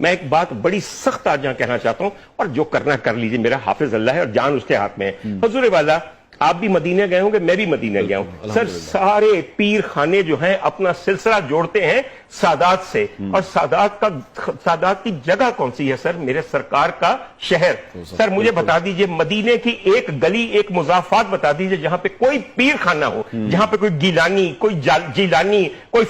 میں ایک بات بڑی سخت آج یہاں کہنا چاہتا ہوں، اور جو کرنا کر لیجئے، میرا حافظ اللہ ہے اور جان اس کے ہاتھ میں ہے۔ حضور والا آپ بھی مدینہ گئے ہوں گے، میں بھی مدینہ گیا ہوں سر۔ سارے پیر خانے جو ہیں اپنا سلسلہ جوڑتے ہیں سادات سے، اور سادات کی جگہ کون سی ہے سر؟ میرے سرکار کا شہر۔ سر مجھے بتا دیجئے مدینے کی ایک گلی، ایک مضافات بتا دیجئے جہاں پہ کوئی پیر خانہ ہو، جہاں پہ کوئی گیلانی، کوئی جیلانی، کوئی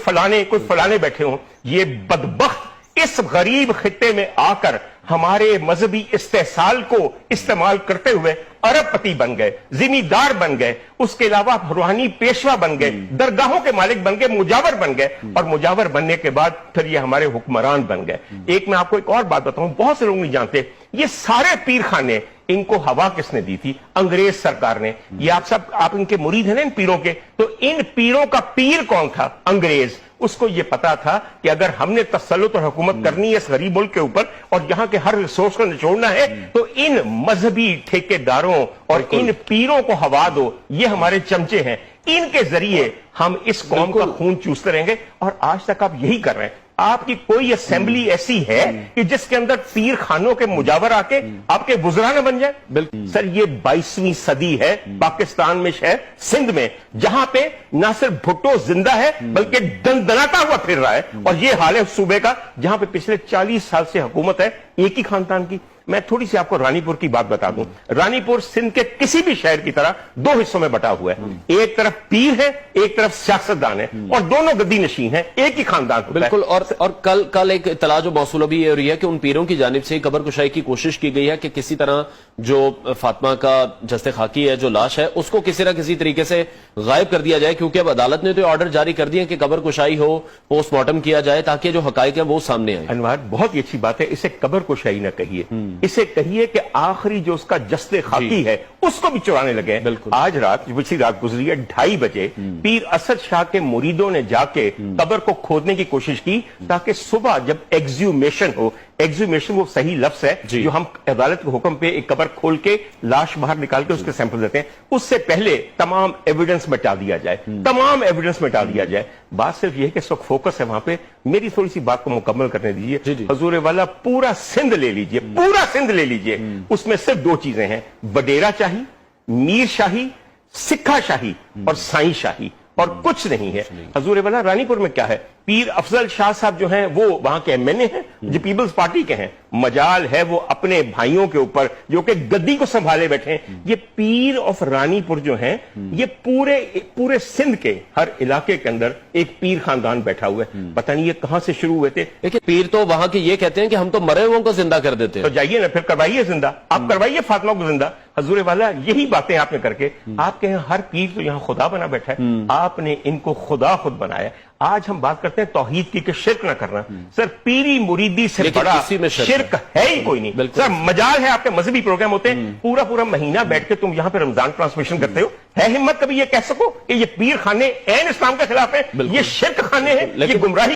فلانے بیٹھے ہوں۔ یہ بدبخت اس غریب خطے میں آ کر ہمارے مذہبی استحصال کو استعمال کرتے ہوئے ارب پتی بن گئے، زمیندار بن گئے، اس کے علاوہ روحانی پیشوا بن گئے، درگاہوں کے مالک بن گئے، مجاور بن گئے، اور مجاور بننے کے بعد پھر یہ ہمارے حکمران بن گئے۔ ایک میں آپ کو ایک اور بات بتاؤں، بہت سے لوگ نہیں جانتے، یہ سارے پیر خانے ان کو ہوا کس نے دی تھی؟ انگریز سرکار نے۔ یہ آپ ان کے مرید ہیں نا ان پیروں کے، تو ان پیروں کا پیر کون تھا؟ انگریز۔ اس کو یہ پتا تھا کہ اگر ہم نے تسلط اور حکومت کرنی ہے اس غریب ملک کے اوپر، اور یہاں کے ہر ریسورس کو نچوڑنا ہے، تو ان مذہبی ٹھیکیداروں اور ان پیروں کو ہوا دو۔ یہ ہمارے چمچے ہیں، ان کے ذریعے ہم اس قوم کا خون چوستے رہیں گے، اور آج تک آپ یہی کر رہے ہیں۔ آپ کی کوئی اسمبلی ایسی ہے کہ جس کے اندر پیر خانوں کے مجاور آ کے آپ کے وزراء نہ بن جائے؟ سر یہ 22ویں صدی ہے پاکستان میں، شہر سندھ میں، جہاں پہ نہ صرف بھٹو زندہ ہے بلکہ دندناتا ہوا پھر رہا ہے، اور یہ حال ہے صوبے کا جہاں پہ پچھلے 40 سال سے حکومت ہے ایک ہی خاندان کی۔ میں تھوڑی سی آپ کو رانی پور کی بات بتا دوں۔ رانی پور سندھ کے کسی بھی شہر کی طرح دو حصوں میں بٹا ہوا ہے، ایک طرف پیر ہے، ایک طرف سیاستدان ہے، اور دونوں گدی نشین ہیں، ایک ہی خاندان ہوتا ہے۔ بالکل۔ اور کل ایک اطلاع جو موصول ابھی یہ ہو رہی ہے کہ ان پیروں کی جانب سے قبر کشائی کی کوشش کی گئی ہے کہ کسی طرح جو فاطمہ کا جسد خاکی ہے، جو لاش ہے، اس کو کسی نہ کسی طریقے سے غائب کر دیا جائے، کیونکہ اب عدالت نے تو آرڈر جاری کر دیے کہ قبر کشائی ہو، پوسٹ مارٹم کیا جائے، تاکہ جو حقائق ہیں وہ سامنے آئیں۔ انوار بہت ہی اچھی بات ہے، اسے قبر کشائی نہ کہیے، اسے کہیے کہ آخری جو اس کا جسد خاکی ہے اس کو بھی چرانے لگے ہیں۔ آج رات، پچھلی رات گزری ہے، 2:30 بجے پیر اسد شاہ کے مریدوں نے جا کے قبر کو کھودنے کی کوشش کی، تاکہ صبح جب ایگزیومیشن ہو، ایگزیومیشن وہ صحیح لفظ ہے جو ہم عدالت کے حکم پہ ایک قبر کھول کے لاش باہر نکال کے اس کے سیمپل دیتے ہیں، اس سے پہلے تمام ایویڈنس مٹا دیا جائے، تمام ایویڈنس مٹا دیا جائے۔ بات صرف یہ ہے کہ اس وقت فوکس ہے وہاں پہ۔ میری تھوڑی سی بات کو مکمل کرنے دیجیے۔ حضور والا پورا سندھ لے لیجیے، پورا سندھ لے لیجیے، اس میں صرف دو چیزیں ہیں، وڈیرا شاہی، میر شاہی، سکھا شاہی اور سائیں شاہی، اور کچھ نہیں ہے۔ حضور والا رانی پور میں کیا ہے؟ پیر افضل شاہ صاحب جو ہیں وہ وہاں کے ایم این اے ہیں، جو پیپلز پارٹی کے ہیں، مجال ہے وہ اپنے بھائیوں کے اوپر جو کہ گدی کو سنبھالے بیٹھے ہیں۔ یہ پیر آف رانی پور جو ہیں، یہ پورے سندھ کے ہر علاقے کے اندر ایک پیر خاندان بیٹھا ہوا ہے۔ پتہ نہیں یہ کہاں سے شروع ہوئے تھے۔ دیکھیں پیر تو وہاں کے یہ کہتے ہیں کہ ہم تو مرے ہوئوں کو زندہ کر دیتے ہیں۔ تو جائیے نا پھر کروائیے زندہ، آپ کروائیے فاطمہ کو زندہ۔ حضور والا یہی باتیں آپ نے کر کے، آپ کے یہاں ہر پیر تو یہاں خدا بنا بیٹھا ہے، آپ نے ان کو خدا خود بنایا۔ آج ہم بات کرتے ہیں توحید کی کہ شرک نہ کرنا، سر پیری مریدی سے بڑا شرک ہے ہی کوئی نہیں۔ سر مجال ہے آپ کے مذہبی پروگرام ہوتے ہیں، پورا مہینہ بیٹھ کے تم یہاں پہ رمضان ٹرانسمیشن کرتے ہو، ہے ہمت کبھی یہ کہہ سکو کہ یہ پیر خانے عین اسلام کے خلاف ہیں، یہ شرک خانے ہیں، یہ گمراہی